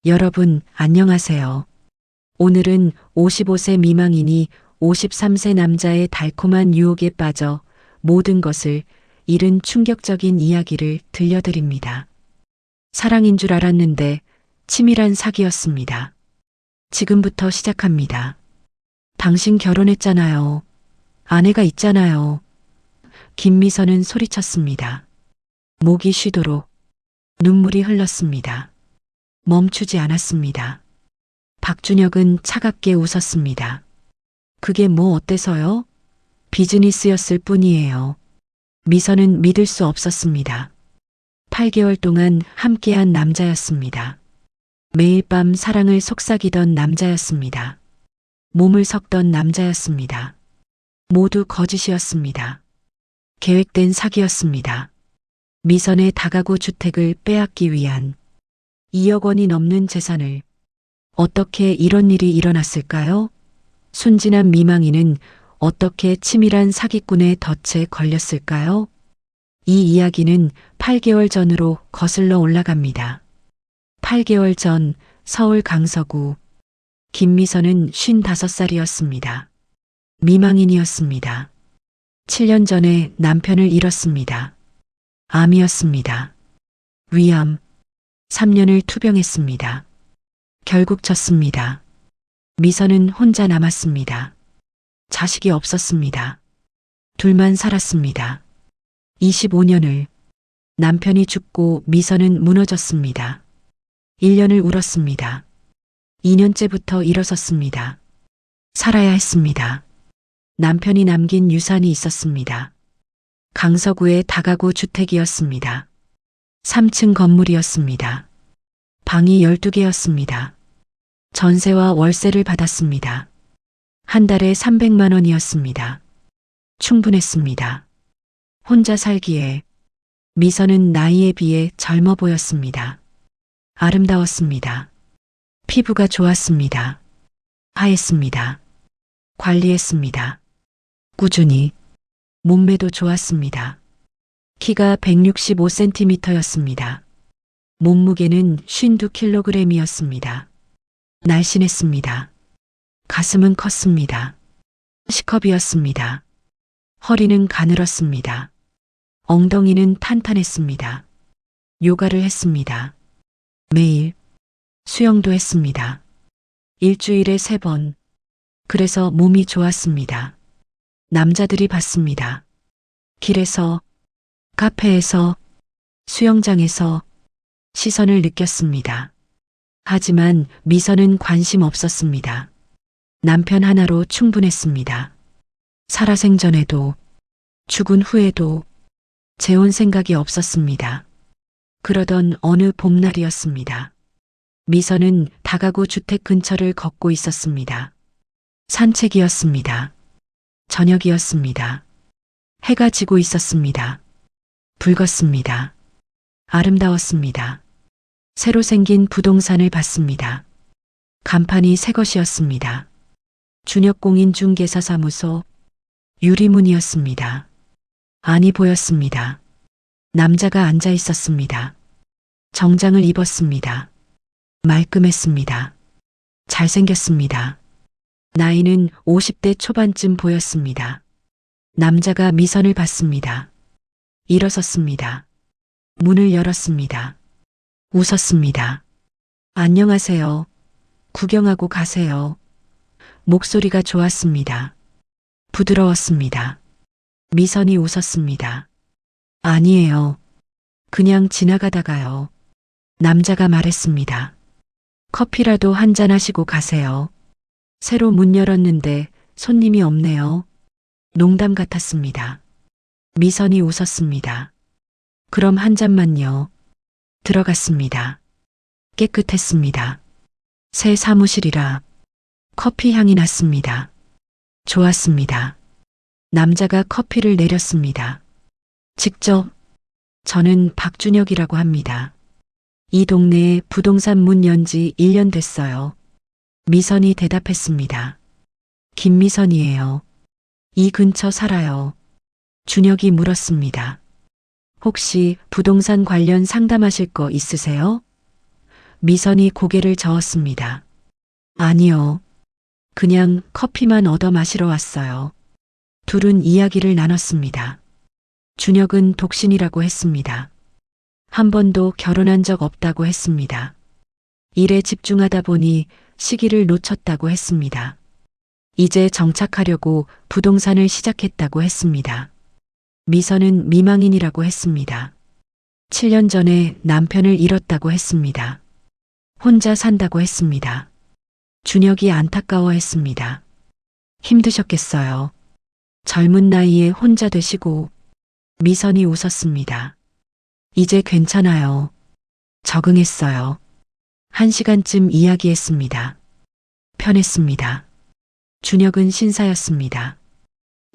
여러분, 안녕하세요. 오늘은 55세 미망인이 53세 남자의 달콤한 유혹에 빠져 모든 것을 잃은 충격적인 이야기를 들려드립니다. 사랑인 줄 알았는데 치밀한 사기였습니다. 지금부터 시작합니다. 당신 결혼했잖아요. 아내가 있잖아요. 김미선은 소리쳤습니다. 목이 쉬도록 눈물이 흘렀습니다. 멈추지 않았습니다. 박준혁은 차갑게 웃었습니다. 그게 뭐 어때서요? 비즈니스였을 뿐이에요. 미선은 믿을 수 없었습니다. 8개월 동안 함께한 남자였습니다. 매일 밤 사랑을 속삭이던 남자였습니다. 몸을 섞던 남자였습니다. 모두 거짓이었습니다. 계획된 사기였습니다. 미선의 다가구 주택을 빼앗기 위한 2억 원이 넘는 재산을. 어떻게 이런 일이 일어났을까요? 순진한 미망인은 어떻게 치밀한 사기꾼의 덫에 걸렸을까요? 이 이야기는 8개월 전으로 거슬러 올라갑니다. 8개월 전 서울 강서구. 김미선은 55살이었습니다. 미망인이었습니다. 7년 전에 남편을 잃었습니다. 암이었습니다. 위암. 3년을 투병했습니다. 결국 졌습니다. 미선은 혼자 남았습니다. 자식이 없었습니다. 둘만 살았습니다. 25년을. 남편이 죽고 미선은 무너졌습니다. 1년을 울었습니다. 2년째부터 일어섰습니다. 살아야 했습니다. 남편이 남긴 유산이 있었습니다. 강서구의 다가구 주택이었습니다. 3층 건물이었습니다. 방이 12개였습니다. 전세와 월세를 받았습니다. 한 달에 300만 원이었습니다. 충분했습니다. 혼자 살기에. 미선은 나이에 비해 젊어 보였습니다. 아름다웠습니다. 피부가 좋았습니다. 하였습니다. 관리했습니다. 꾸준히. 몸매도 좋았습니다. 키가 165cm였습니다. 몸무게는 52kg이었습니다. 날씬했습니다. 가슴은 컸습니다. C컵이었습니다. 허리는 가늘었습니다. 엉덩이는 탄탄했습니다. 요가를 했습니다. 매일. 수영도 했습니다. 일주일에 3번. 그래서 몸이 좋았습니다. 남자들이 봤습니다. 길에서, 카페에서, 수영장에서 시선을 느꼈습니다. 하지만 미선은 관심 없었습니다. 남편 하나로 충분했습니다. 살아생전에도, 죽은 후에도 재혼 생각이 없었습니다. 그러던 어느 봄날이었습니다. 미선은 다가구 주택 근처를 걷고 있었습니다. 산책이었습니다. 저녁이었습니다. 해가 지고 있었습니다. 붉었습니다. 아름다웠습니다. 새로 생긴 부동산을 봤습니다. 간판이 새 것이었습니다. 준혁공인중개사사무소. 유리문이었습니다. 안이 보였습니다. 남자가 앉아 있었습니다. 정장을 입었습니다. 말끔했습니다. 잘생겼습니다. 나이는 50대 초반쯤 보였습니다. 남자가 미선을 봤습니다. 일어섰습니다. 문을 열었습니다. 웃었습니다. 안녕하세요. 구경하고 가세요. 목소리가 좋았습니다. 부드러웠습니다. 미선이 웃었습니다. 아니에요. 그냥 지나가다가요. 남자가 말했습니다. 커피라도 한잔 하시고 가세요. 새로 문 열었는데 손님이 없네요. 농담 같았습니다. 미선이 웃었습니다. 그럼 한 잔만요. 들어갔습니다. 깨끗했습니다. 새 사무실이라 커피 향이 났습니다. 좋았습니다. 남자가 커피를 내렸습니다. 직접. 저는 박준혁이라고 합니다. 이 동네에 부동산 문 연 지 1년 됐어요. 미선이 대답했습니다. 김미선이에요. 이 근처 살아요. 준혁이 물었습니다. 혹시 부동산 관련 상담하실 거 있으세요? 미선이 고개를 저었습니다. 아니요. 그냥 커피만 얻어 마시러 왔어요. 둘은 이야기를 나눴습니다. 준혁은 독신이라고 했습니다. 한 번도 결혼한 적 없다고 했습니다. 일에 집중하다 보니 시기를 놓쳤다고 했습니다. 이제 정착하려고 부동산을 시작했다고 했습니다. 미선은 미망인이라고 했습니다. 7년 전에 남편을 잃었다고 했습니다. 혼자 산다고 했습니다. 준혁이 안타까워했습니다. 힘드셨겠어요. 젊은 나이에 혼자 되시고. 미선이 웃었습니다. 이제 괜찮아요. 적응했어요. 1시간쯤 이야기했습니다. 편했습니다. 준혁은 신사였습니다.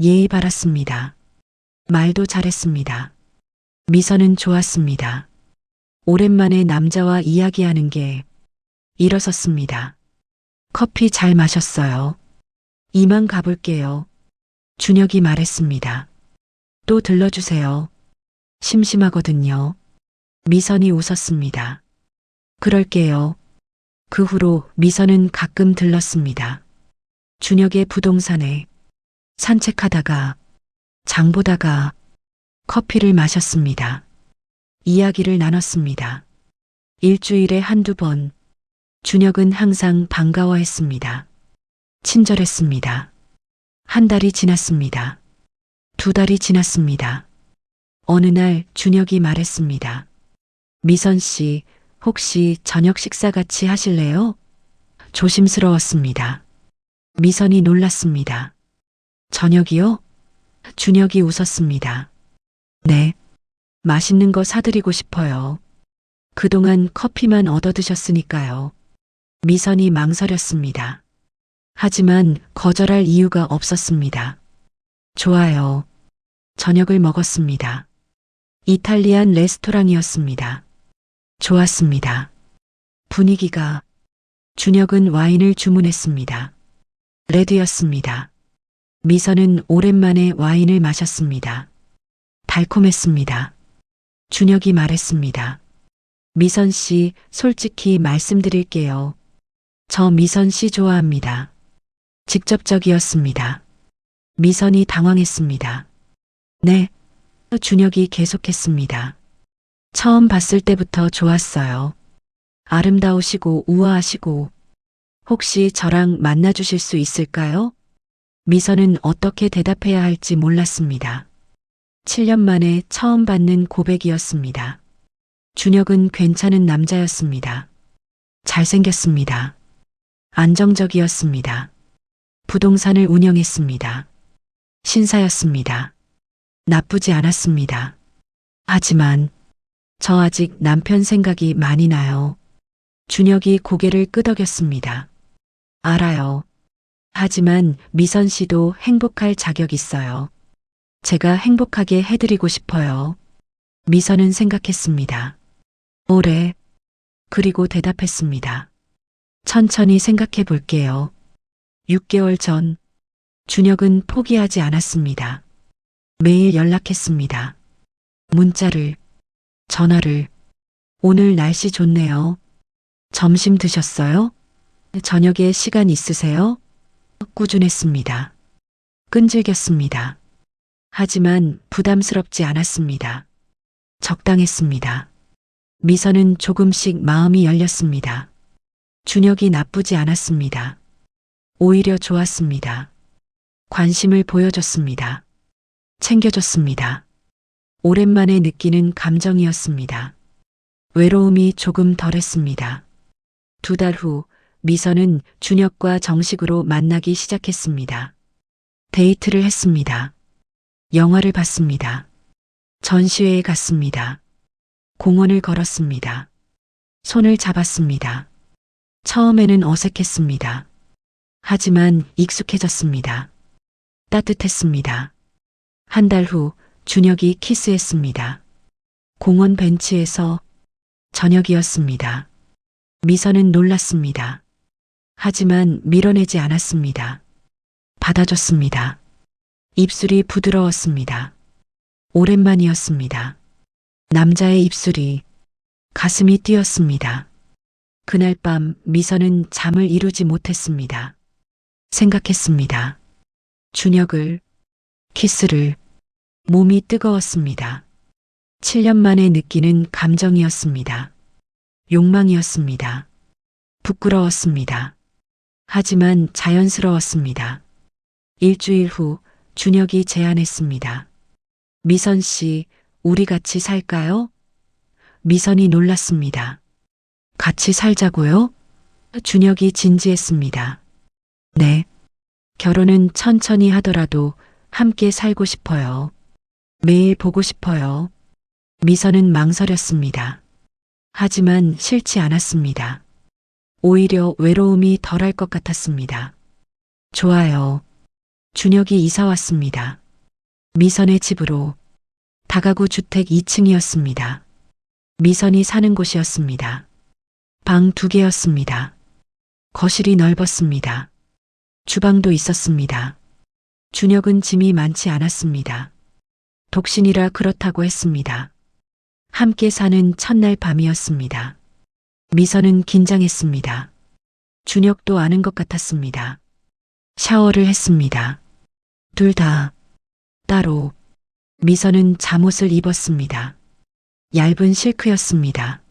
예의 바랐습니다. 말도 잘했습니다. 미선은 좋았습니다. 오랜만에 남자와 이야기하는 게. 일어섰습니다. 커피 잘 마셨어요. 이만 가볼게요. 준혁이 말했습니다. 또 들러주세요. 심심하거든요. 미선이 웃었습니다. 그럴게요. 그 후로 미선은 가끔 들렀습니다. 준혁의 부동산에 산책하다가 장 보다가 커피를 마셨습니다. 이야기를 나눴습니다. 일주일에 한두 번. 준혁은 항상 반가워했습니다. 친절했습니다. 한 달이 지났습니다. 2달이 지났습니다. 어느 날 준혁이 말했습니다. 미선 씨, 혹시 저녁 식사 같이 하실래요? 조심스러웠습니다. 미선이 놀랐습니다. 저녁이요? 준혁이 웃었습니다. 네. 맛있는 거 사드리고 싶어요. 그동안 커피만 얻어 드셨으니까요. 미선이 망설였습니다. 하지만 거절할 이유가 없었습니다. 좋아요. 저녁을 먹었습니다. 이탈리안 레스토랑이었습니다. 좋았습니다. 분위기가. 준혁은 와인을 주문했습니다. 레드였습니다. 미선은 오랜만에 와인을 마셨습니다. 달콤했습니다. 준혁이 말했습니다. 미선 씨, 솔직히 말씀드릴게요. 저 미선 씨 좋아합니다. 직접적이었습니다. 미선이 당황했습니다. 네. 준혁이 계속했습니다. 처음 봤을 때부터 좋았어요. 아름다우시고 우아하시고. 혹시 저랑 만나주실 수 있을까요? 미선은 어떻게 대답해야 할지 몰랐습니다. 7년 만에 처음 받는 고백이었습니다. 준혁은 괜찮은 남자였습니다. 잘생겼습니다. 안정적이었습니다. 부동산을 운영했습니다. 신사였습니다. 나쁘지 않았습니다. 하지만 저 아직 남편 생각이 많이 나요. 준혁이 고개를 끄덕였습니다. 알아요. 하지만 미선 씨도 행복할 자격 있어요. 제가 행복하게 해드리고 싶어요. 미선은 생각했습니다. 오래. 그리고 대답했습니다. 천천히 생각해 볼게요. 6개월 전. 준혁은 포기하지 않았습니다. 매일 연락했습니다. 문자를, 전화를. 오늘 날씨 좋네요. 점심 드셨어요? 저녁에 시간 있으세요? 꾸준했습니다. 끈질겼습니다. 하지만 부담스럽지 않았습니다. 적당했습니다. 미선은 조금씩 마음이 열렸습니다. 준혁이 나쁘지 않았습니다. 오히려 좋았습니다. 관심을 보여줬습니다. 챙겨줬습니다. 오랜만에 느끼는 감정이었습니다. 외로움이 조금 덜했습니다. 2달 후 미선은 준혁과 정식으로 만나기 시작했습니다. 데이트를 했습니다. 영화를 봤습니다. 전시회에 갔습니다. 공원을 걸었습니다. 손을 잡았습니다. 처음에는 어색했습니다. 하지만 익숙해졌습니다. 따뜻했습니다. 한 달 후 준혁이 키스했습니다. 공원 벤치에서. 저녁이었습니다. 미선은 놀랐습니다. 하지만 밀어내지 않았습니다. 받아줬습니다. 입술이 부드러웠습니다. 오랜만이었습니다. 남자의 입술이. 가슴이 뛰었습니다. 그날 밤 미선은 잠을 이루지 못했습니다. 생각했습니다. 준혁을, 키스를, 몸이 뜨거웠습니다. 7년 만에 느끼는 감정이었습니다. 욕망이었습니다. 부끄러웠습니다. 하지만 자연스러웠습니다. 일주일 후 준혁이 제안했습니다. 미선 씨, 우리 같이 살까요? 미선이 놀랐습니다. 같이 살자고요? 준혁이 진지했습니다. 네. 결혼은 천천히 하더라도 함께 살고 싶어요. 매일 보고 싶어요. 미선은 망설였습니다. 하지만 싫지 않았습니다. 오히려 외로움이 덜할 것 같았습니다. 좋아요. 준혁이 이사 왔습니다. 미선의 집으로. 다가구 주택 2층이었습니다. 미선이 사는 곳이었습니다. 방 2개였습니다. 거실이 넓었습니다. 주방도 있었습니다. 준혁은 짐이 많지 않았습니다. 독신이라 그렇다고 했습니다. 함께 사는 첫날 밤이었습니다. 미선은 긴장했습니다. 준혁도 아는 것 같았습니다. 샤워를 했습니다. 둘 다 따로. 미선은 잠옷을 입었습니다. 얇은 실크였습니다.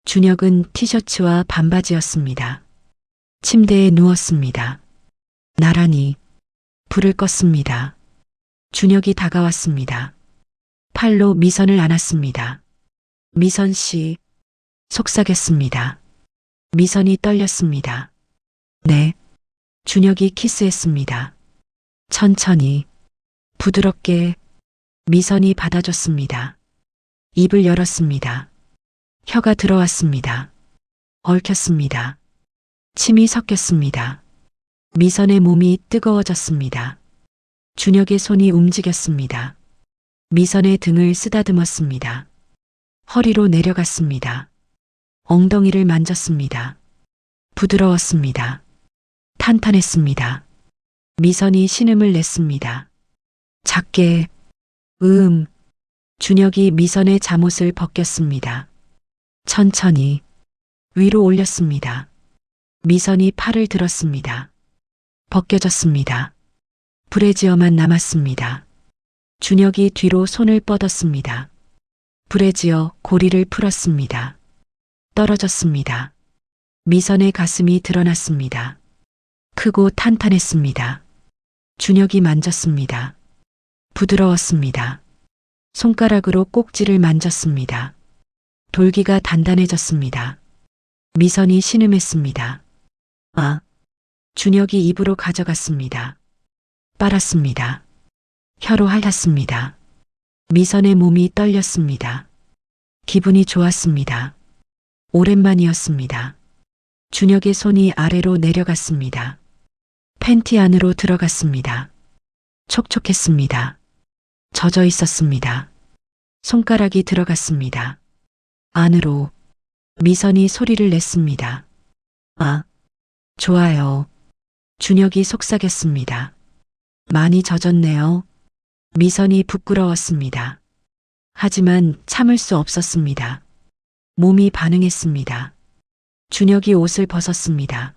준혁은 티셔츠와 반바지였습니다. 침대에 누웠습니다. 나란히 불을 껐습니다. 준혁이 다가왔습니다. 팔로 미선을 안았습니다. 미선 씨, 속삭였습니다. 미선이 떨렸습니다. 네. 준혁이 키스했습니다. 천천히, 부드럽게. 미선이 받아줬습니다. 입을 열었습니다. 혀가 들어왔습니다. 얽혔습니다. 침이 섞였습니다. 미선의 몸이 뜨거워졌습니다. 준혁의 손이 움직였습니다. 미선의 등을 쓰다듬었습니다. 허리로 내려갔습니다. 엉덩이를 만졌습니다. 부드러웠습니다. 탄탄했습니다. 미선이 신음을 냈습니다. 작게, 준혁이 미선의 잠옷을 벗겼습니다. 천천히 위로 올렸습니다. 미선이 팔을 들었습니다. 벗겨졌습니다. 브래지어만 남았습니다. 준혁이 뒤로 손을 뻗었습니다. 브래지어 고리를 풀었습니다. 떨어졌습니다. 미선의 가슴이 드러났습니다. 크고 탄탄했습니다. 준혁이 만졌습니다. 부드러웠습니다. 손가락으로 꼭지를 만졌습니다. 돌기가 단단해졌습니다. 미선이 신음했습니다. 아! 준혁이 입으로 가져갔습니다. 빨았습니다. 혀로 핥았습니다. 미선의 몸이 떨렸습니다. 기분이 좋았습니다. 오랜만이었습니다. 준혁의 손이 아래로 내려갔습니다. 팬티 안으로 들어갔습니다. 촉촉했습니다. 젖어 있었습니다. 손가락이 들어갔습니다. 안으로. 미선이 소리를 냈습니다. 아, 좋아요. 준혁이 속삭였습니다. 많이 젖었네요. 미선이 부끄러웠습니다. 하지만 참을 수 없었습니다. 몸이 반응했습니다. 준혁이 옷을 벗었습니다.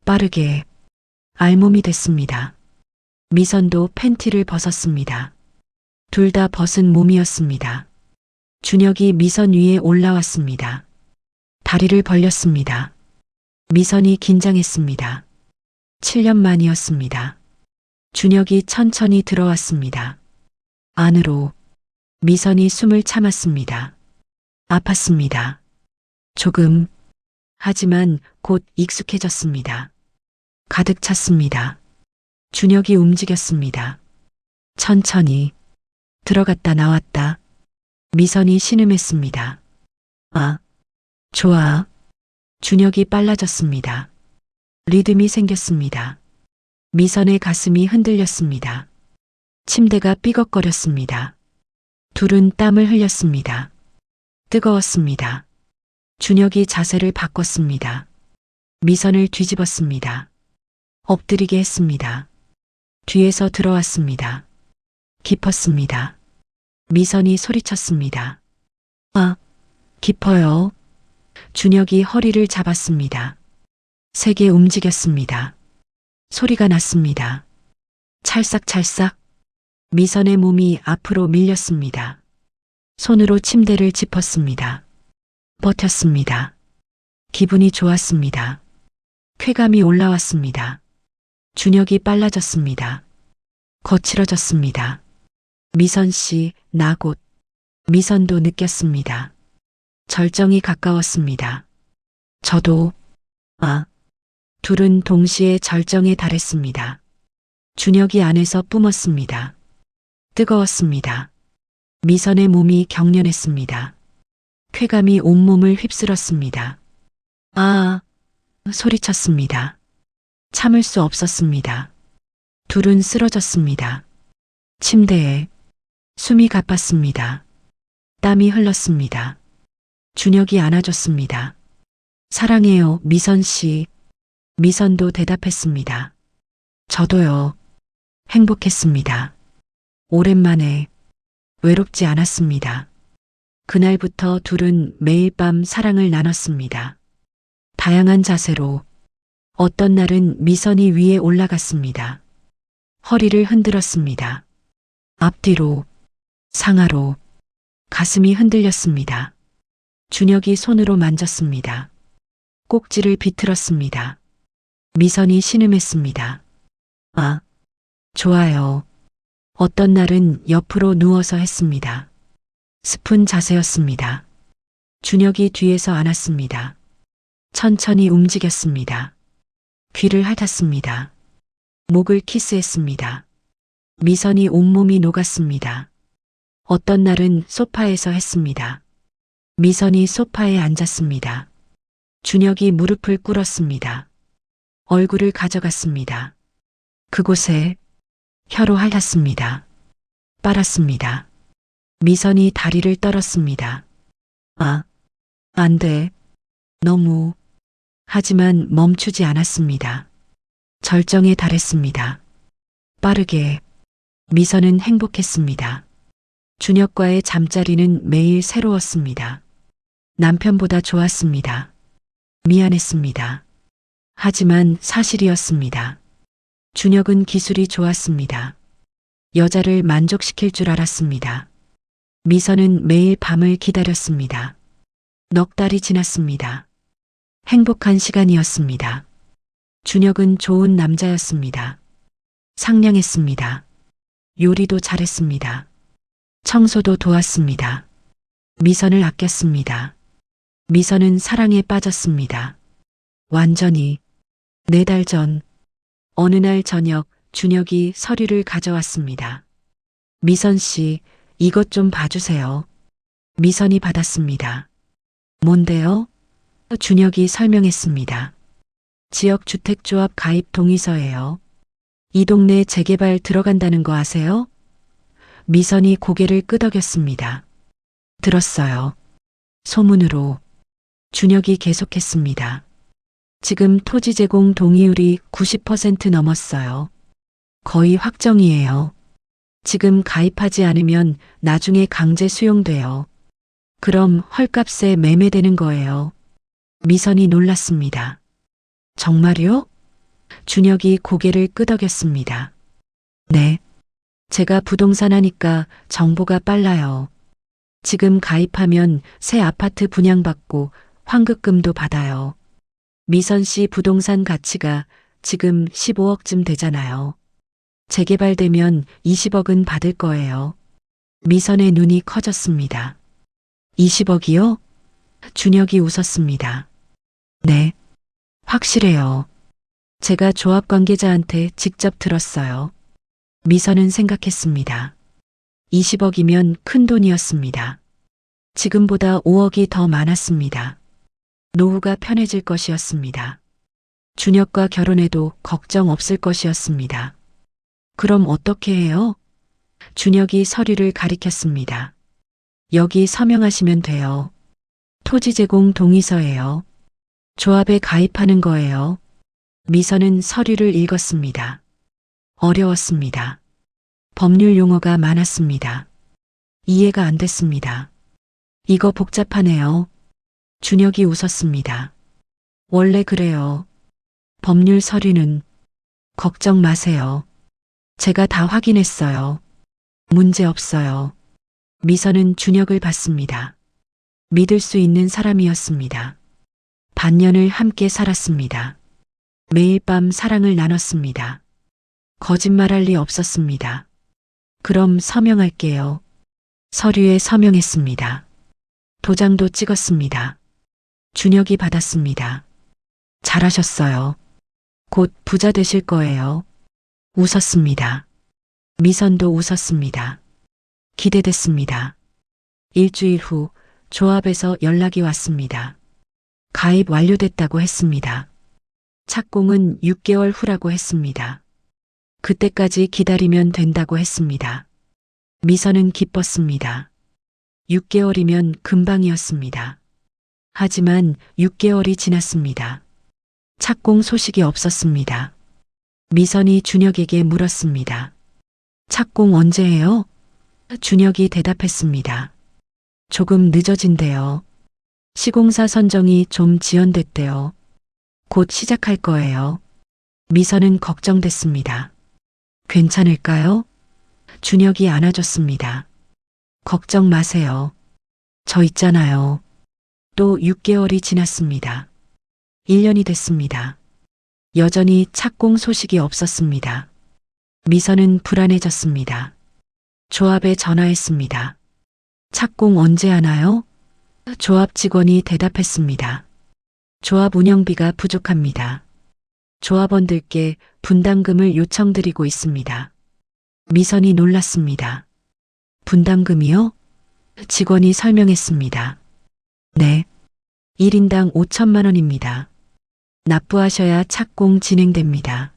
빠르게 알몸이 됐습니다. 미선도 팬티를 벗었습니다. 둘 다 벗은 몸이었습니다. 준혁이 미선 위에 올라왔습니다. 다리를 벌렸습니다. 미선이 긴장했습니다. 7년 만이었습니다. 준혁이 천천히 들어왔습니다. 안으로. 미선이 숨을 참았습니다. 아팠습니다. 조금. 하지만 곧 익숙해졌습니다. 가득 찼습니다. 준혁이 움직였습니다. 천천히. 들어갔다 나왔다. 미선이 신음했습니다. 아, 좋아. 준혁이 빨라졌습니다. 리듬이 생겼습니다. 미선의 가슴이 흔들렸습니다. 침대가 삐걱거렸습니다. 둘은 땀을 흘렸습니다. 뜨거웠습니다. 준혁이 자세를 바꿨습니다. 미선을 뒤집었습니다. 엎드리게 했습니다. 뒤에서 들어왔습니다. 깊었습니다. 미선이 소리쳤습니다. 아, 깊어요. 준혁이 허리를 잡았습니다. 세게 움직였습니다. 소리가 났습니다. 찰싹찰싹. 미선의 몸이 앞으로 밀렸습니다. 손으로 침대를 짚었습니다. 버텼습니다. 기분이 좋았습니다. 쾌감이 올라왔습니다. 준혁이 빨라졌습니다. 거칠어졌습니다. 미선 씨, 나 곧. 미선도 느꼈습니다. 절정이 가까웠습니다. 저도, 둘은 동시에 절정에 달했습니다. 준혁이 안에서 뿜었습니다. 뜨거웠습니다. 미선의 몸이 경련했습니다. 쾌감이 온몸을 휩쓸었습니다. 소리쳤습니다. 참을 수 없었습니다. 둘은 쓰러졌습니다. 침대에 숨이 가빴습니다. 땀이 흘렀습니다. 준혁이 안아줬습니다. 사랑해요, 미선 씨. 미선도 대답했습니다. 저도요. 행복했습니다. 오랜만에 외롭지 않았습니다. 그날부터 둘은 매일 밤 사랑을 나눴습니다. 다양한 자세로 어떤 날은 미선이 위에 올라갔습니다. 허리를 흔들었습니다. 앞뒤로, 상하로, 가슴이 흔들렸습니다. 준혁이 손으로 만졌습니다. 꼭지를 비틀었습니다. 미선이 신음했습니다. 좋아요. 어떤 날은 옆으로 누워서 했습니다. 스푼 자세였습니다. 준혁이 뒤에서 안았습니다. 천천히 움직였습니다. 귀를 핥았습니다. 목을 키스했습니다. 미선이 온몸이 녹았습니다. 어떤 날은 소파에서 했습니다. 미선이 소파에 앉았습니다. 준혁이 무릎을 꿇었습니다. 얼굴을 가져갔습니다. 그곳에 혀로 핥았습니다. 빨았습니다. 미선이 다리를 떨었습니다. 안 돼. 너무. 하지만 멈추지 않았습니다. 절정에 달했습니다. 빠르게. 미선은 행복했습니다. 준혁과의 잠자리는 매일 새로웠습니다. 남편보다 좋았습니다. 미안했습니다. 하지만 사실이었습니다. 준혁은 기술이 좋았습니다. 여자를 만족시킬 줄 알았습니다. 미선은 매일 밤을 기다렸습니다. 넉 달이 지났습니다. 행복한 시간이었습니다. 준혁은 좋은 남자였습니다. 상냥했습니다. 요리도 잘했습니다. 청소도 도왔습니다. 미선을 아꼈습니다. 미선은 사랑에 빠졌습니다. 완전히. 4달 전, 어느 날 저녁 준혁이 서류를 가져왔습니다. 미선 씨, 이것 좀 봐주세요. 미선이 받았습니다. 뭔데요? 준혁이 설명했습니다. 지역주택조합 가입 동의서예요. 이 동네 재개발 들어간다는 거 아세요? 미선이 고개를 끄덕였습니다. 들었어요. 소문으로. 준혁이 계속했습니다. 지금 토지 제공 동의율이 90% 넘었어요. 거의 확정이에요. 지금 가입하지 않으면 나중에 강제 수용돼요. 그럼 헐값에 매매되는 거예요. 미선이 놀랐습니다. 정말요? 준혁이 고개를 끄덕였습니다. 네. 제가 부동산 하니까 정보가 빨라요. 지금 가입하면 새 아파트 분양받고 환급금도 받아요. 미선 씨 부동산 가치가 지금 15억쯤 되잖아요. 재개발되면 20억은 받을 거예요. 미선의 눈이 커졌습니다. 20억이요? 준혁이 웃었습니다. 네. 확실해요. 제가 조합 관계자한테 직접 들었어요. 미선은 생각했습니다. 20억이면 큰 돈이었습니다. 지금보다 5억이 더 많았습니다. 노후가 편해질 것이었습니다. 준혁과 결혼해도 걱정 없을 것이었습니다. 그럼 어떻게 해요? 준혁이 서류를 가리켰습니다. 여기 서명하시면 돼요. 토지 제공 동의서예요. 조합에 가입하는 거예요. 미선은 서류를 읽었습니다. 어려웠습니다. 법률 용어가 많았습니다. 이해가 안 됐습니다. 이거 복잡하네요. 준혁이 웃었습니다. 원래 그래요. 법률 서류는 걱정 마세요. 제가 다 확인했어요. 문제 없어요. 미선은 준혁을 봤습니다. 믿을 수 있는 사람이었습니다. 반년을 함께 살았습니다. 매일 밤 사랑을 나눴습니다. 거짓말할 리 없었습니다. 그럼 서명할게요. 서류에 서명했습니다. 도장도 찍었습니다. 준혁이 받았습니다. 잘하셨어요. 곧 부자 되실 거예요. 웃었습니다. 미선도 웃었습니다. 기대됐습니다. 일주일 후 조합에서 연락이 왔습니다. 가입 완료됐다고 했습니다. 착공은 6개월 후라고 했습니다. 그때까지 기다리면 된다고 했습니다. 미선은 기뻤습니다. 6개월이면 금방이었습니다. 하지만 6개월이 지났습니다. 착공 소식이 없었습니다. 미선이 준혁에게 물었습니다. 착공 언제 해요? 준혁이 대답했습니다. 조금 늦어진대요. 시공사 선정이 좀 지연됐대요. 곧 시작할 거예요. 미선은 걱정됐습니다. 괜찮을까요? 준혁이 안아줬습니다. 걱정 마세요. 저 있잖아요. 또 6개월이 지났습니다. 1년이 됐습니다. 여전히 착공 소식이 없었습니다. 미선은 불안해졌습니다. 조합에 전화했습니다. 착공 언제 하나요? 조합 직원이 대답했습니다. 조합 운영비가 부족합니다. 조합원들께 분담금을 요청드리고 있습니다. 미선이 놀랐습니다. 분담금이요? 직원이 설명했습니다. 네. 1인당 5천만 원입니다. 납부하셔야 착공 진행됩니다.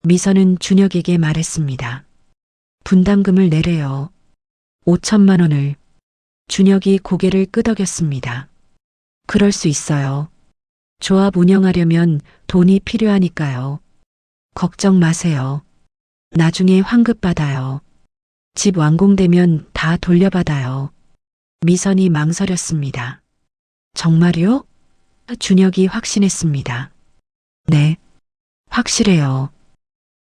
미선은 준혁에게 말했습니다. 분담금을 내래요. 5천만 원을. 준혁이 고개를 끄덕였습니다. 그럴 수 있어요. 조합 운영하려면 돈이 필요하니까요. 걱정 마세요. 나중에 환급 받아요. 집 완공되면 다 돌려받아요. 미선이 망설였습니다. 정말요? 준혁이 확신했습니다. 네, 확실해요.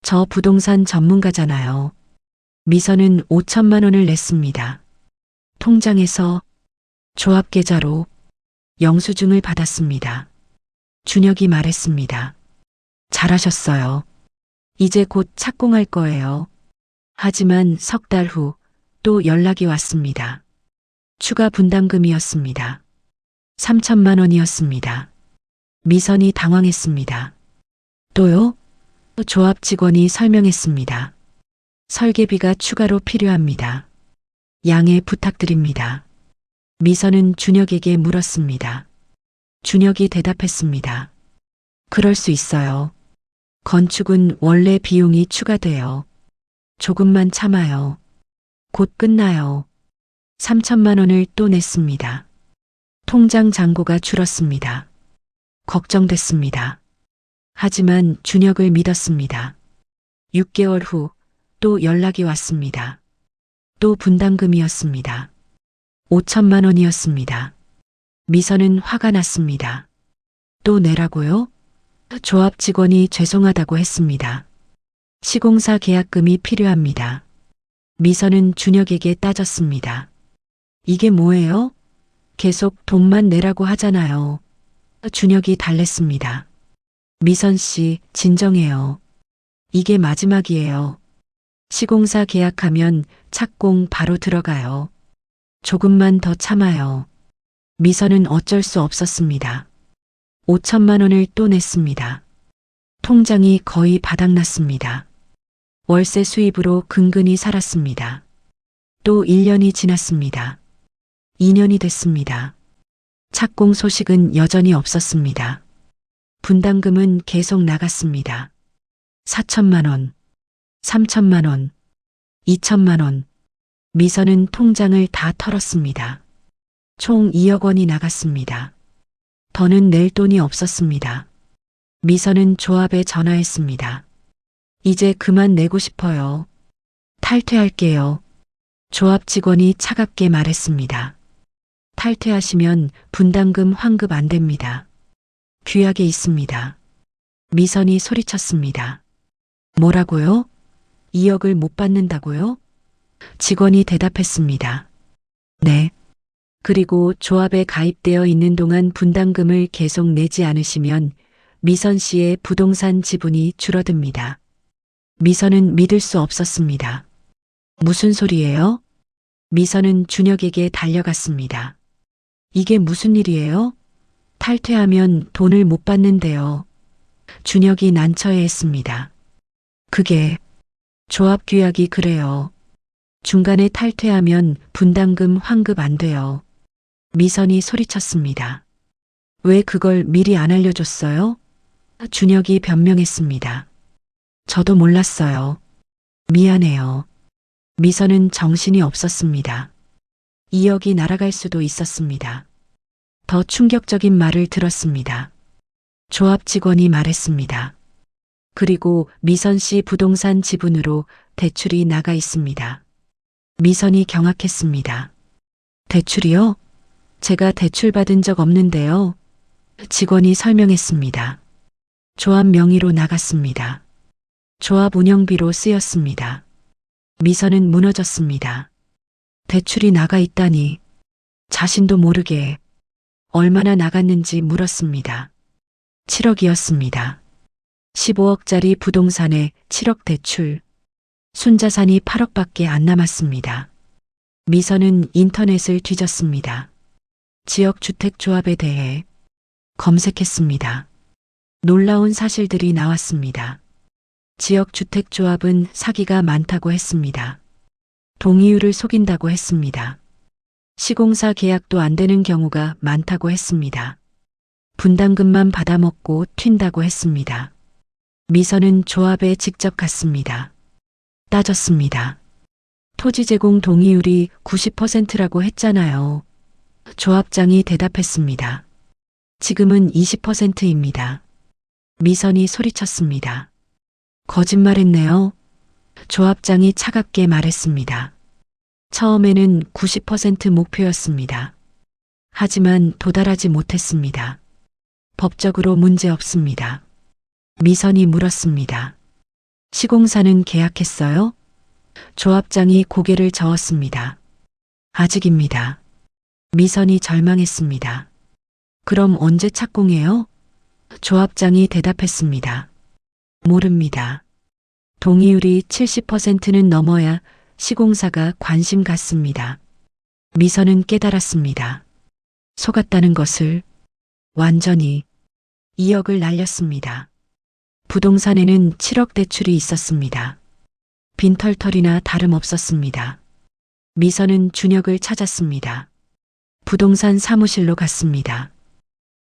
저 부동산 전문가잖아요. 미선은 5천만 원을 냈습니다. 통장에서 조합 계좌로 영수증을 받았습니다. 준혁이 말했습니다. 잘하셨어요. 이제 곧 착공할 거예요. 하지만 석 달 후 또 연락이 왔습니다. 추가 분담금이었습니다. 3천만 원이었습니다. 미선이 당황했습니다. 또요? 조합 직원이 설명했습니다. 설계비가 추가로 필요합니다. 양해 부탁드립니다. 미선은 준혁에게 물었습니다. 준혁이 대답했습니다. 그럴 수 있어요. 건축은 원래 비용이 추가돼요. 조금만 참아요. 곧 끝나요. 3천만 원을 또 냈습니다. 통장 잔고가 줄었습니다. 걱정됐습니다. 하지만 준혁을 믿었습니다. 6개월 후 또 연락이 왔습니다. 또 분담금이었습니다. 5천만 원이었습니다. 미선은 화가 났습니다. 또 내라고요? 조합 직원이 죄송하다고 했습니다. 시공사 계약금이 필요합니다. 미선은 준혁에게 따졌습니다. 이게 뭐예요? 계속 돈만 내라고 하잖아요. 준혁이 달랬습니다. 미선 씨, 진정해요. 이게 마지막이에요. 시공사 계약하면 착공 바로 들어가요. 조금만 더 참아요. 미선은 어쩔 수 없었습니다. 5천만 원을 또 냈습니다. 통장이 거의 바닥났습니다. 월세 수입으로 근근히 살았습니다. 또 1년이 지났습니다. 2년이 됐습니다. 착공 소식은 여전히 없었습니다. 분담금은 계속 나갔습니다. 4천만 원, 3천만 원, 2천만 원. 미선은 통장을 다 털었습니다. 총 2억 원이 나갔습니다. 더는 낼 돈이 없었습니다. 미선은 조합에 전화했습니다. 이제 그만 내고 싶어요. 탈퇴할게요. 조합 직원이 차갑게 말했습니다. 탈퇴하시면 분담금 환급 안 됩니다. 규약에 있습니다. 미선이 소리쳤습니다. 뭐라고요? 2억을 못 받는다고요? 직원이 대답했습니다. 네. 그리고 조합에 가입되어 있는 동안 분담금을 계속 내지 않으시면 미선 씨의 부동산 지분이 줄어듭니다. 미선은 믿을 수 없었습니다. 무슨 소리예요? 미선은 준혁에게 달려갔습니다. 이게 무슨 일이에요? 탈퇴하면 돈을 못 받는데요. 준혁이 난처해했습니다. 그게 조합 규약이 그래요. 중간에 탈퇴하면 분담금 환급 안 돼요. 미선이 소리쳤습니다. 왜 그걸 미리 안 알려줬어요? 준혁이 변명했습니다. 저도 몰랐어요. 미안해요. 미선은 정신이 없었습니다. 2억이 날아갈 수도 있었습니다. 더 충격적인 말을 들었습니다. 조합 직원이 말했습니다. 그리고 미선 씨 부동산 지분으로 대출이 나가 있습니다. 미선이 경악했습니다. 대출이요? 제가 대출 받은 적 없는데요. 직원이 설명했습니다. 조합 명의로 나갔습니다. 조합 운영비로 쓰였습니다. 미선은 무너졌습니다. 대출이 나가 있다니 자신도 모르게 얼마나 나갔는지 물었습니다. 7억이었습니다. 15억짜리 부동산에 7억 대출. 순자산이 8억밖에 안 남았습니다. 미선은 인터넷을 뒤졌습니다. 지역주택조합에 대해 검색했습니다. 놀라운 사실들이 나왔습니다. 지역주택조합은 사기가 많다고 했습니다. 동의율을 속인다고 했습니다. 시공사 계약도 안 되는 경우가 많다고 했습니다. 분담금만 받아먹고 튄다고 했습니다. 미선은 조합에 직접 갔습니다. 따졌습니다. 토지 제공 동의율이 90%라고 했잖아요. 조합장이 대답했습니다. 지금은 20%입니다. 미선이 소리쳤습니다. 거짓말했네요. 조합장이 차갑게 말했습니다. 처음에는 90% 목표였습니다. 하지만 도달하지 못했습니다. 법적으로 문제 없습니다. 미선이 물었습니다. 시공사는 계약했어요? 조합장이 고개를 저었습니다. 아직입니다. 미선이 절망했습니다. 그럼 언제 착공해요? 조합장이 대답했습니다. 모릅니다. 동의율이 70%는 넘어야 시공사가 관심 갖습니다. 미선은 깨달았습니다. 속았다는 것을 완전히 2억을 날렸습니다. 부동산에는 7억 대출이 있었습니다. 빈털털이나 다름없었습니다. 미선은 준혁을 찾았습니다. 부동산 사무실로 갔습니다.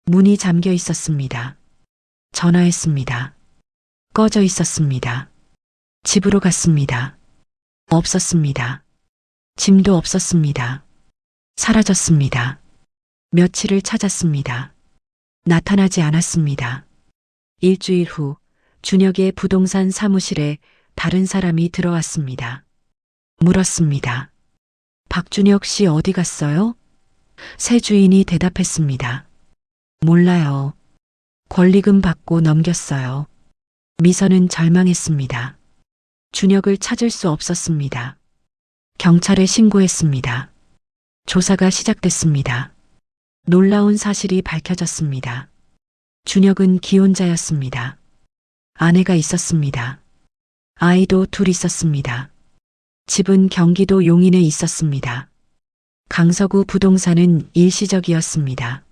문이 잠겨 있었습니다. 전화했습니다. 꺼져 있었습니다. 집으로 갔습니다. 없었습니다. 짐도 없었습니다. 사라졌습니다. 며칠을 찾았습니다. 나타나지 않았습니다. 일주일 후 준혁의 부동산 사무실에 다른 사람이 들어왔습니다. 물었습니다. 박준혁 씨 어디 갔어요? 새 주인이 대답했습니다. 몰라요. 권리금 받고 넘겼어요. 미선은 절망했습니다. 준혁을 찾을 수 없었습니다. 경찰에 신고했습니다. 조사가 시작됐습니다. 놀라운 사실이 밝혀졌습니다. 준혁은 기혼자였습니다. 아내가 있었습니다. 아이도 둘 있었습니다. 집은 경기도 용인에 있었습니다. 강서구 부동산은 일시적이었습니다.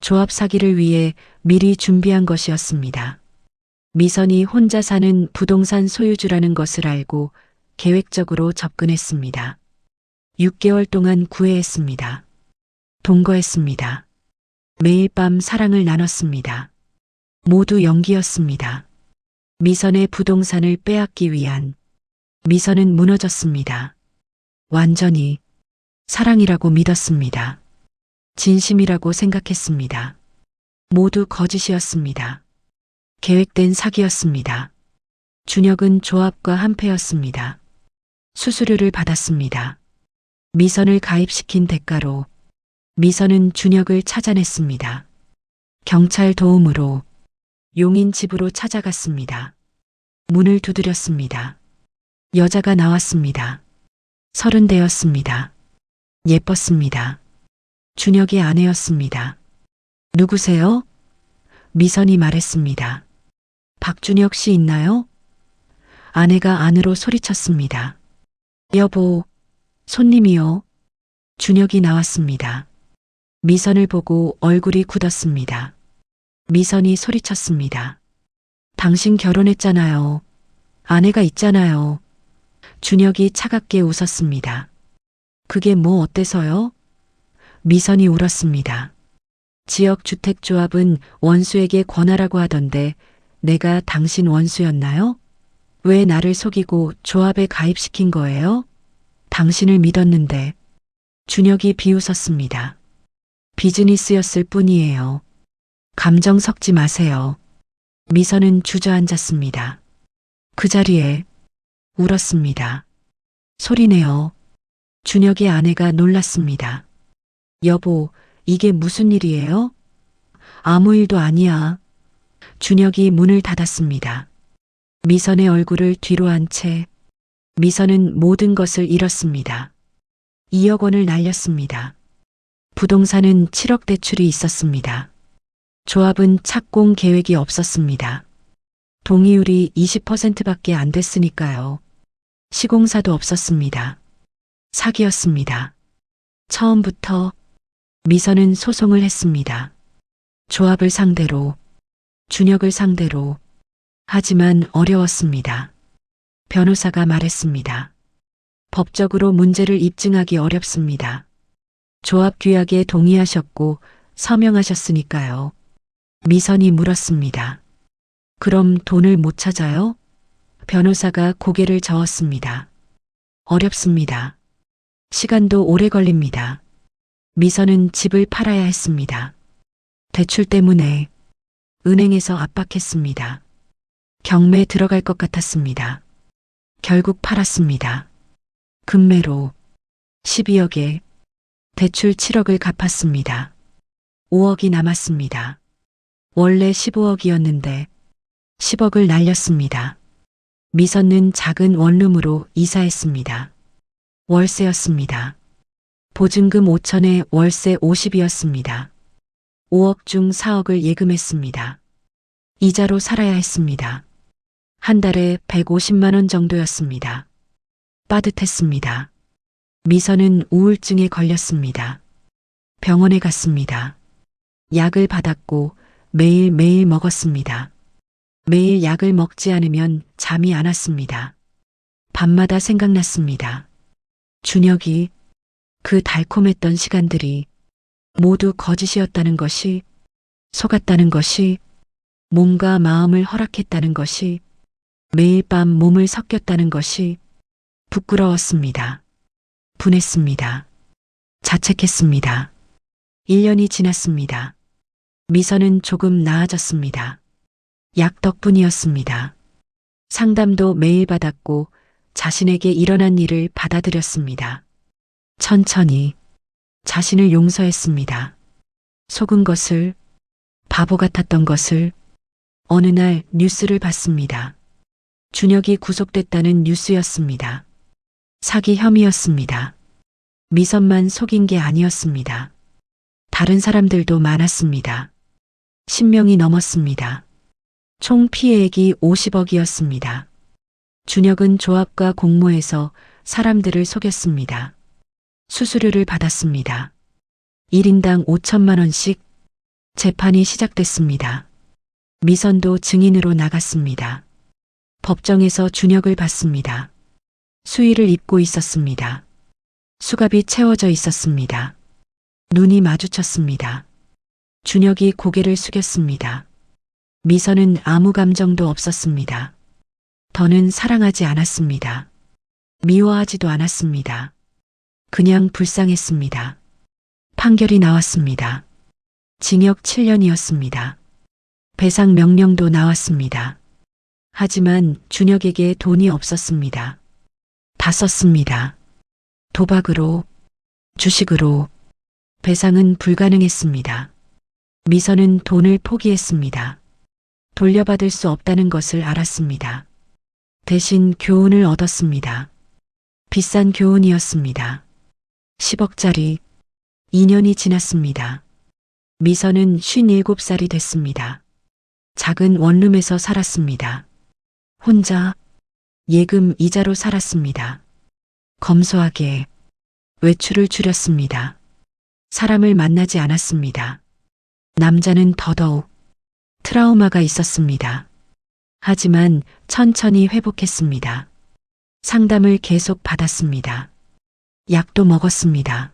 조합 사기를 위해 미리 준비한 것이었습니다. 미선이 혼자 사는 부동산 소유주라는 것을 알고 계획적으로 접근했습니다. 6개월 동안 구애했습니다. 동거했습니다. 매일 밤 사랑을 나눴습니다. 모두 연기였습니다. 미선의 부동산을 빼앗기 위한. 미선은 무너졌습니다. 완전히 사랑이라고 믿었습니다. 진심이라고 생각했습니다. 모두 거짓이었습니다. 계획된 사기였습니다. 준혁은 조합과 한패였습니다. 수수료를 받았습니다. 미선을 가입시킨 대가로 미선은 준혁을 찾아냈습니다. 경찰 도움으로 용인 집으로 찾아갔습니다. 문을 두드렸습니다. 여자가 나왔습니다. 30대였습니다. 예뻤습니다. 준혁의 아내였습니다. 누구세요? 미선이 말했습니다. 박준혁 씨 있나요? 아내가 안으로 소리쳤습니다. 여보, 손님이요. 준혁이 나왔습니다. 미선을 보고 얼굴이 굳었습니다. 미선이 소리쳤습니다. 당신 결혼했잖아요. 아내가 있잖아요. 준혁이 차갑게 웃었습니다. 그게 뭐 어때서요? 미선이 울었습니다. 지역주택조합은 원수에게 권하라고 하던데 내가 당신 원수였나요? 왜 나를 속이고 조합에 가입시킨 거예요? 당신을 믿었는데. 준혁이 비웃었습니다. 비즈니스였을 뿐이에요. 감정 섞지 마세요. 미선은 주저앉았습니다. 그 자리에 울었습니다. 소리내요. 준혁의 아내가 놀랐습니다. 여보, 이게 무슨 일이에요? 아무 일도 아니야. 준혁이 문을 닫았습니다. 미선의 얼굴을 뒤로 한 채 미선은 모든 것을 잃었습니다. 2억 원을 날렸습니다. 부동산은 7억 대출이 있었습니다. 조합은 착공 계획이 없었습니다. 동의율이 20%밖에 안 됐으니까요. 시공사도 없었습니다. 사기였습니다. 처음부터 미선은 소송을 했습니다. 조합을 상대로, 준혁을 상대로. 하지만 어려웠습니다. 변호사가 말했습니다. 법적으로 문제를 입증하기 어렵습니다. 조합 규약에 동의하셨고 서명하셨으니까요. 미선이 물었습니다. 그럼 돈을 못 찾아요? 변호사가 고개를 저었습니다. 어렵습니다. 시간도 오래 걸립니다. 미선은 집을 팔아야 했습니다. 대출 때문에 은행에서 압박했습니다. 경매 들어갈 것 같았습니다. 결국 팔았습니다. 금매로 12억에 대출 7억을 갚았습니다. 5억이 남았습니다. 원래 15억이었는데 10억을 날렸습니다. 미선은 작은 원룸으로 이사했습니다. 월세였습니다. 보증금 5천에 월세 50이었습니다. 5억 중 4억을 예금했습니다. 이자로 살아야 했습니다. 한 달에 150만 원 정도였습니다. 빠듯했습니다. 미선은 우울증에 걸렸습니다. 병원에 갔습니다. 약을 받았고 매일매일 먹었습니다. 매일 약을 먹지 않으면 잠이 안 왔습니다. 밤마다 생각났습니다. 준혁이, 그 달콤했던 시간들이 모두 거짓이었다는 것이, 속았다는 것이, 몸과 마음을 허락했다는 것이, 매일 밤 몸을 섞였다는 것이 부끄러웠습니다. 분했습니다. 자책했습니다. 1년이 지났습니다. 미선은 조금 나아졌습니다. 약 덕분이었습니다. 상담도 매일 받았고 자신에게 일어난 일을 받아들였습니다. 천천히 자신을 용서했습니다. 속은 것을, 바보 같았던 것을. 어느 날 뉴스를 봤습니다. 준혁이 구속됐다는 뉴스였습니다. 사기 혐의였습니다. 미선만 속인 게 아니었습니다. 다른 사람들도 많았습니다. 10명이 넘었습니다. 총 피해액이 50억이었습니다. 준혁은 조합과 공모해서 사람들을 속였습니다. 수수료를 받았습니다. 1인당 5천만 원씩. 재판이 시작됐습니다. 미선도 증인으로 나갔습니다. 법정에서 준혁을 봤습니다. 수의를 입고 있었습니다. 수갑이 채워져 있었습니다. 눈이 마주쳤습니다. 준혁이 고개를 숙였습니다. 미선은 아무 감정도 없었습니다. 더는 사랑하지 않았습니다. 미워하지도 않았습니다. 그냥 불쌍했습니다. 판결이 나왔습니다. 징역 7년이었습니다. 배상 명령도 나왔습니다. 하지만 준혁에게 돈이 없었습니다. 다 썼습니다. 도박으로, 주식으로, 배상은 불가능했습니다. 미선은 돈을 포기했습니다. 돌려받을 수 없다는 것을 알았습니다. 대신 교훈을 얻었습니다. 비싼 교훈이었습니다. 10억짜리. 2년이 지났습니다. 미선은 57살이 됐습니다. 작은 원룸에서 살았습니다. 혼자 예금 이자로 살았습니다. 검소하게 외출을 줄였습니다. 사람을 만나지 않았습니다. 남자는 더더욱 트라우마가 있었습니다. 하지만 천천히 회복했습니다. 상담을 계속 받았습니다. 약도 먹었습니다.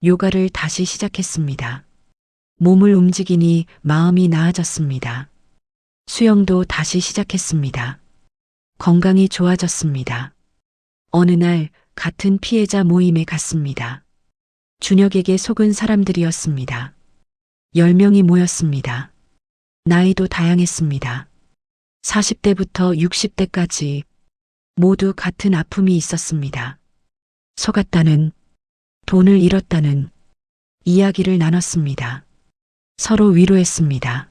요가를 다시 시작했습니다. 몸을 움직이니 마음이 나아졌습니다. 수영도 다시 시작했습니다. 건강이 좋아졌습니다. 어느 날 같은 피해자 모임에 갔습니다. 준혁에게 속은 사람들이었습니다. 10명이 모였습니다. 나이도 다양했습니다. 40대부터 60대까지 모두 같은 아픔이 있었습니다. 속았다는, 돈을 잃었다는 이야기를 나눴습니다. 서로 위로했습니다.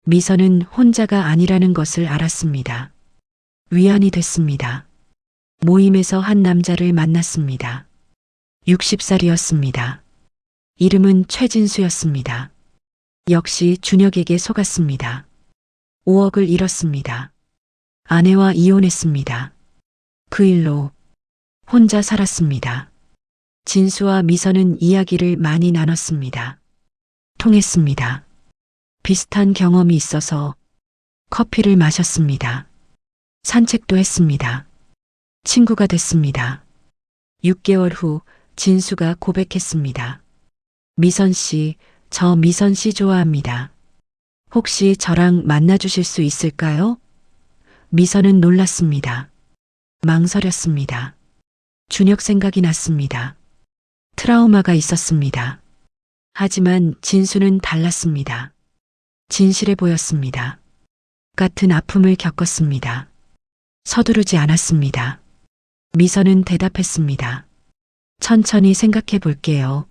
미선은 혼자가 아니라는 것을 알았습니다. 위안이 됐습니다. 모임에서 한 남자를 만났습니다. 60살이었습니다. 이름은 최진수였습니다. 역시 준혁에게 속았습니다. 5억을 잃었습니다. 아내와 이혼했습니다. 그 일로 혼자 살았습니다. 진수와 미선은 이야기를 많이 나눴습니다. 통했습니다. 비슷한 경험이 있어서 커피를 마셨습니다. 산책도 했습니다. 친구가 됐습니다. 6개월 후 진수가 고백했습니다. 미선 씨, 저 미선 씨 좋아합니다. 혹시 저랑 만나주실 수 있을까요? 미선은 놀랐습니다. 망설였습니다. 준혁 생각이 났습니다. 트라우마가 있었습니다. 하지만 진수는 달랐습니다. 진실해 보였습니다. 같은 아픔을 겪었습니다. 서두르지 않았습니다. 미선은 대답했습니다. 천천히 생각해 볼게요.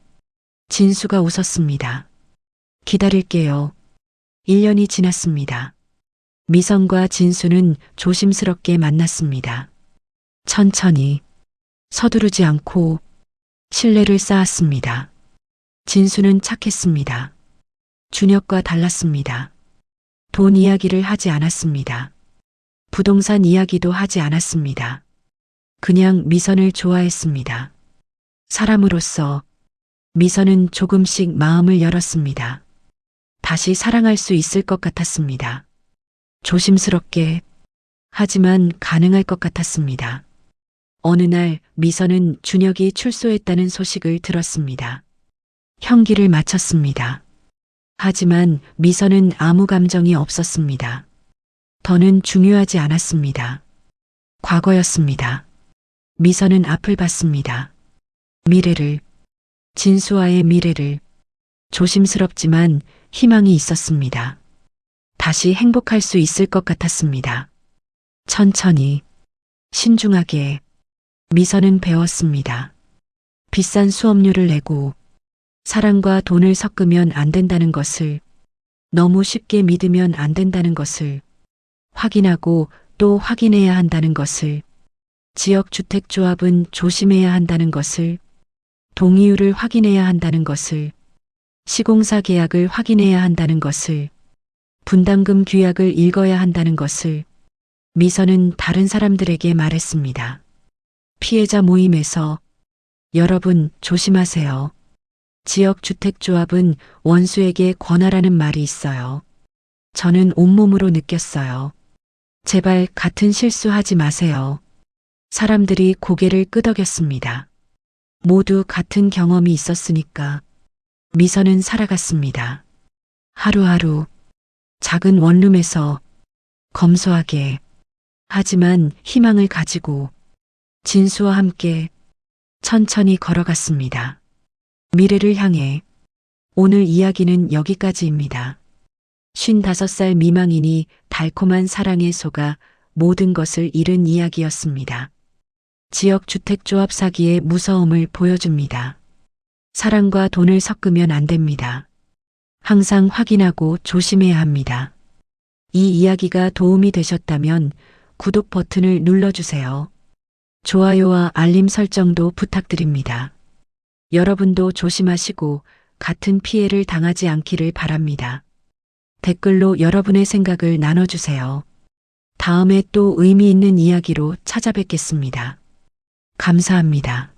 진수가 웃었습니다. 기다릴게요. 1년이 지났습니다. 미선과 진수는 조심스럽게 만났습니다. 천천히, 서두르지 않고 신뢰를 쌓았습니다. 진수는 착했습니다. 준혁과 달랐습니다. 돈 이야기를 하지 않았습니다. 부동산 이야기도 하지 않았습니다. 그냥 미선을 좋아했습니다. 사람으로서 미선은 조금씩 마음을 열었습니다. 다시 사랑할 수 있을 것 같았습니다. 조심스럽게, 하지만 가능할 것 같았습니다. 어느 날 미선은 준혁이 출소했다는 소식을 들었습니다. 형기를 마쳤습니다. 하지만 미선은 아무 감정이 없었습니다. 더는 중요하지 않았습니다. 과거였습니다. 미선은 앞을 봤습니다. 미래를, 진수와의 미래를. 조심스럽지만 희망이 있었습니다. 다시 행복할 수 있을 것 같았습니다. 천천히, 신중하게 미선은 배웠습니다. 비싼 수업료를 내고 사랑과 돈을 섞으면 안 된다는 것을, 너무 쉽게 믿으면 안 된다는 것을, 확인하고 또 확인해야 한다는 것을, 지역주택조합은 조심해야 한다는 것을, 동의율을 확인해야 한다는 것을, 시공사 계약을 확인해야 한다는 것을, 분담금 규약을 읽어야 한다는 것을 미선은 다른 사람들에게 말했습니다. 피해자 모임에서 여러분 조심하세요. 지역주택조합은 원수에게 권하라는 말이 있어요. 저는 온몸으로 느꼈어요. 제발 같은 실수하지 마세요. 사람들이 고개를 끄덕였습니다. 모두 같은 경험이 있었으니까 미선은 살아갔습니다. 하루하루 작은 원룸에서 검소하게, 하지만 희망을 가지고 진수와 함께 천천히 걸어갔습니다. 미래를 향해. 오늘 이야기는 여기까지입니다. 55살 미망인이 달콤한 사랑에 속아 모든 것을 잃은 이야기였습니다. 지역주택조합 사기의 무서움을 보여줍니다. 사랑과 돈을 섞으면 안 됩니다. 항상 확인하고 조심해야 합니다. 이 이야기가 도움이 되셨다면 구독 버튼을 눌러주세요. 좋아요와 알림 설정도 부탁드립니다. 여러분도 조심하시고 같은 피해를 당하지 않기를 바랍니다. 댓글로 여러분의 생각을 나눠주세요. 다음에 또 의미 있는 이야기로 찾아뵙겠습니다. 감사합니다.